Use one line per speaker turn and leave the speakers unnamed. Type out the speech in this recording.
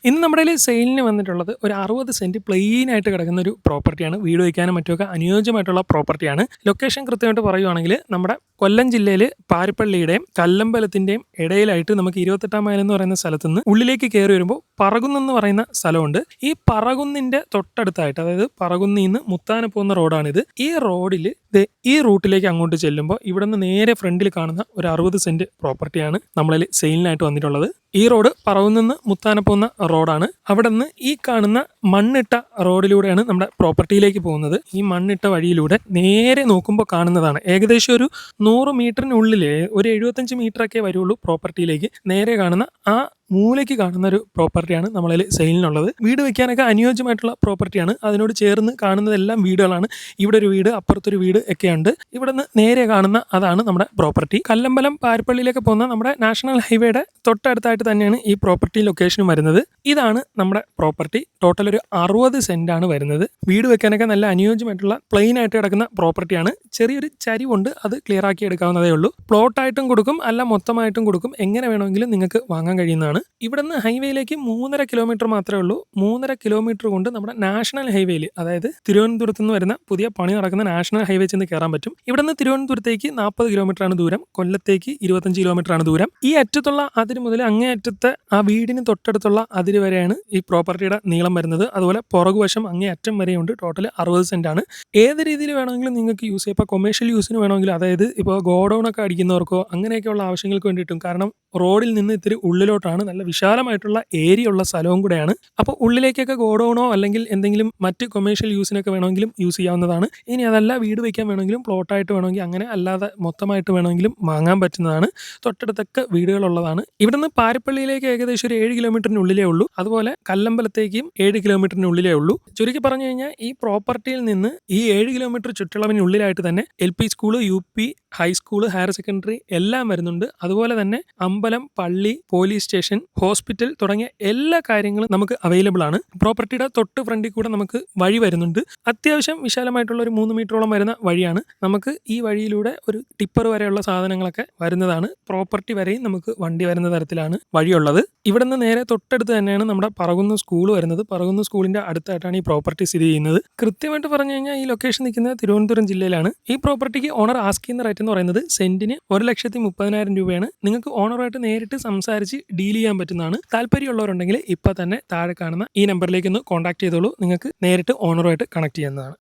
ഇന്ന് നമ്മുടെ കയ്യിൽ സെയിലിന് വന്നിട്ടുള്ളത് ഒരു 60 സെന്റ് പ്ലെയിൻ ആയിട്ട് കിടക്കുന്ന ഒരു പ്രോപ്പർട്ടിയാണ്. വീട് വയ്ക്കാനും മറ്റുമൊക്കെ അനുയോജ്യമായിട്ടുള്ള പ്രോപ്പർട്ടിയാണ്. ലൊക്കേഷൻ കൃത്യമായിട്ട് പറയുവാണെങ്കിൽ നമ്മുടെ കൊല്ലം ജില്ലയിൽ പാരിപ്പള്ളിയുടെയും കല്ലമ്പലത്തിന്റെയും ഇടയിലായിട്ട് നമുക്ക് 28 മൈൽ എന്ന് പറയുന്ന സ്ഥലത്ത് നിന്ന് ഉള്ളിലേക്ക് കയറി വരുമ്പോൾ പറകുന്നെന്ന് പറയുന്ന സ്ഥലമുണ്ട്. ഈ പറകുന്നിന്റെ തൊട്ടടുത്തായിട്ട്, അതായത് പറകുന്നിൽ നിന്ന് മുത്താന പോകുന്ന റോഡാണിത്. ഈ റോഡിൽ ഈ റൂട്ടിലേക്ക് അങ്ങോട്ട് ചെല്ലുമ്പോൾ ഇവിടെ നിന്ന് നേരെ ഫ്രണ്ടിൽ കാണുന്ന ഒരു 60 സെന്റ് പ്രോപ്പർട്ടിയാണ് നമ്മളിൽ സെയിലിനായിട്ട് വന്നിട്ടുള്ളത്. ഈ റോഡ് പറകുന്നിന്ന് മുത്താന പോകുന്ന റോഡാണ്. അവിടെ നിന്ന് ഈ കാണുന്ന മണ്ണിട്ട റോഡിലൂടെയാണ് നമ്മുടെ പ്രോപ്പർട്ടിയിലേക്ക് പോകുന്നത്. ഈ മണ്ണിട്ട വഴിയിലൂടെ നേരെ നോക്കുമ്പോൾ കാണുന്നതാണ് ഏകദേശം ഒരു 100 മീറ്ററിനുള്ളിൽ, ഒരു 75 മീറ്റർ ഒക്കെ വരുള്ളൂ പ്രോപ്പർട്ടിയിലേക്ക്. നേരെ കാണുന്ന ആ മൂലയ്ക്ക് കാണുന്ന ഒരു പ്രോപ്പർട്ടിയാണ് നമ്മളിൽ സെയിലിനുള്ളത്. വീട് വെക്കാനൊക്കെ അനുയോജ്യമായിട്ടുള്ള പ്രോപ്പർട്ടിയാണ്. അതിനോട് ചേർന്ന് കാണുന്നതെല്ലാം വീടുകളാണ്. ഇവിടെ ഒരു വീട്, അപ്പുറത്തൊരു വീട് ഒക്കെയുണ്ട്. ഇവിടെ നിന്ന് നേരെ കാണുന്ന അതാണ് നമ്മുടെ പ്രോപ്പർട്ടി. കല്ലമ്പലം പാരിപ്പള്ളിയിലേക്ക് പോകുന്ന നമ്മുടെ നാഷണൽ ഹൈവേയുടെ തൊട്ടടുത്തായിട്ട് തന്നെയാണ് ഈ പ്രോപ്പർട്ടി ലൊക്കേഷനും വരുന്നത്. ഇതാണ് നമ്മുടെ പ്രോപ്പർട്ടി. ടോട്ടൽ ഒരു 60 സെന്റ് ആണ് വരുന്നത്. വീട് വെക്കാനൊക്കെ നല്ല അനുയോജ്യമായിട്ടുള്ള പ്ലെയിൻ ആയിട്ട് കിടക്കുന്ന പ്രോപ്പർട്ടിയാണ്. ചെറിയൊരു ചരിവുണ്ട്, അത് ക്ലിയർ ആക്കി എടുക്കാവുന്നതേ ഉള്ളൂ. പ്ലോട്ടായിട്ടും കൊടുക്കും, അല്ല മൊത്തമായിട്ടും കൊടുക്കും. എങ്ങനെ വേണമെങ്കിലും നിങ്ങൾക്ക് വാങ്ങാൻ കഴിയുന്നതാണ്. ഇവിടുന്ന് ഹൈവേയിലേക്ക് 3.5 കിലോമീറ്റർ മാത്രമേ ഉള്ളൂ. 3.5 കിലോമീറ്റർ കൊണ്ട് നമ്മുടെ നാഷണൽ ഹൈവേയിൽ, അതായത് തിരുവനന്തപുരത്ത് നിന്ന് വരുന്ന പുതിയ പണി നടക്കുന്ന നാഷണൽ ഹൈവേ ചെന്ന് കയറാൻ പറ്റും. ഇവിടുന്ന് തിരുവനന്തപുരത്തേക്ക് 40 കിലോമീറ്റർ ആണ് ദൂരം, കൊല്ലത്തേക്ക് 25 കിലോമീറ്റർ ആണ് ദൂരം. ഈ അറ്റത്തുള്ള അതിര് മുതൽ അങ്ങേ അറ്റത്തെ ആ വീടിന് തൊട്ടടുത്തുള്ള അതിര് വരെയാണ് ഈ പ്രോപ്പർട്ടിയുടെ നീളം വരുന്നത്. അതുപോലെ പുറകുവശം അങ്ങേ അറ്റം വരെയുണ്ട്. ടോട്ടൽ 60 സെന്റ് ആണ്. ഏത് രീതിയിൽ വേണമെങ്കിലും നിങ്ങൾക്ക് യൂസ് ചെയ്യാം. ഇപ്പോൾ കൊമേഴ്ഷ്യൽ യൂസിന് വേണമെങ്കിലും, അതായത് ഇപ്പോൾ ഗോഡൗൺ ഒക്കെ അടിക്കുന്നവർക്കോ അങ്ങനെയൊക്കെയുള്ള ആവശ്യങ്ങൾക്ക് വേണ്ടിയിട്ടും, കാരണം റോഡിൽ നിന്ന് ഇത്തിരി ഉള്ളിലോട്ടാണ്, നല്ല വിശാലമായിട്ടുള്ള ഏരിയ ഉള്ള സ്ഥലവും കൂടെയാണ്. അപ്പോൾ ഉള്ളിലേക്കൊക്കെ ഗോഡൗണോ അല്ലെങ്കിൽ എന്തെങ്കിലും മറ്റ് കൊമേഴ്ഷ്യൽ യൂസിനൊക്കെ വേണമെങ്കിലും യൂസ് ചെയ്യാവുന്നതാണ്. ഇനി അതല്ല വീട് വയ്ക്കാൻ വേണമെങ്കിലും, പ്ലോട്ടായിട്ട് വേണമെങ്കിൽ, അങ്ങനെ അല്ലാതെ മൊത്തമായിട്ട് വേണമെങ്കിലും വാങ്ങാൻ പറ്റുന്നതാണ്. തൊട്ടടുത്തൊക്കെ വീടുകളുള്ളതാണ്. ഇവിടുന്ന് പാരിപ്പള്ളിയിലേക്ക് ഏകദേശം ഒരു 7 കിലോമീറ്ററിനുള്ളിലേ ഉള്ളൂ. അതുപോലെ കല്ലമ്പലത്തേക്കും 7 കിലോമീറ്ററിനുള്ളിലേ ഉള്ളൂ. ചുരുക്കി പറഞ്ഞു കഴിഞ്ഞാൽ ഈ പ്രോപ്പർട്ടിയിൽ നിന്ന് ഈ 7 കിലോമീറ്റർ ചുറ്റളവിനുള്ളിലായിട്ട് തന്നെ LP school, UP high school, higher secondary എല്ലാം വരുന്നുണ്ട്. അതുപോലെ തന്നെ അമ്പലം, പള്ളി, പോലീസ് സ്റ്റേഷൻ, ഹോസ്പിറ്റൽ തുടങ്ങിയ എല്ലാ കാര്യങ്ങളും നമുക്ക് അവൈലബിൾ ആണ്. പ്രോപ്പർട്ടിയുടെ തൊട്ട് ഫ്രണ്ടിൽ കൂടെ നമുക്ക് വഴി വരുന്നുണ്ട്. അത്യാവശ്യം വിശാലമായിട്ടുള്ള ഒരു 3 മീറ്ററോളം വരുന്ന വഴിയാണ്. നമുക്ക് ഈ വഴിയിലൂടെ ഒരു ടിപ്പർ വരെയുള്ള സാധനങ്ങളൊക്കെ വരുന്നതാണ്. പ്രോപ്പർട്ടി വരെയും നമുക്ക് വണ്ടി വരുന്ന തരത്തിലാണ് വഴിയുള്ളത്. ഇവിടെ നിന്ന് നേരെ തൊട്ടടുത്ത് തന്നെയാണ് നമ്മുടെ പറകുന്ന സ്കൂൾ വരുന്നത്. പറകുന്ന സ്കൂളിന്റെ അടുത്തായിട്ടാണ് ഈ പ്രോപ്പർട്ടി സ്ഥിതി ചെയ്യുന്നത്. കൃത്യമായിട്ട് പറഞ്ഞു കഴിഞ്ഞാൽ ഈ ലൊക്കേഷൻ നിൽക്കുന്നത് തിരുവനന്തപുരം ജില്ലയിലാണ്. ഈ പ്രോപ്പർട്ടിക്ക് ഓണർ ആസ്കിംഗ് റേറ്റ് എന്ന് പറയുന്നത് സെന്റിന് 1,30,000 രൂപയാണ്. നിങ്ങൾക്ക് ഓണറുമായിട്ട് നേരിട്ട് സംസാരിച്ച് ഡീൽ ചെയ്യാൻ പറ്റുന്നതാണ്. താല്പര്യമുള്ളവരുണ്ടെങ്കിൽ ഇപ്പം തന്നെ താഴെ കാണുന്ന ഈ നമ്പറിലേക്ക് ഒന്ന് കോൺടാക്ട് ചെയ്തോളൂ. നിങ്ങൾക്ക് നേരിട്ട് ഓണറുമായിട്ട് കണക്ട് ചെയ്യുന്നതാണ്.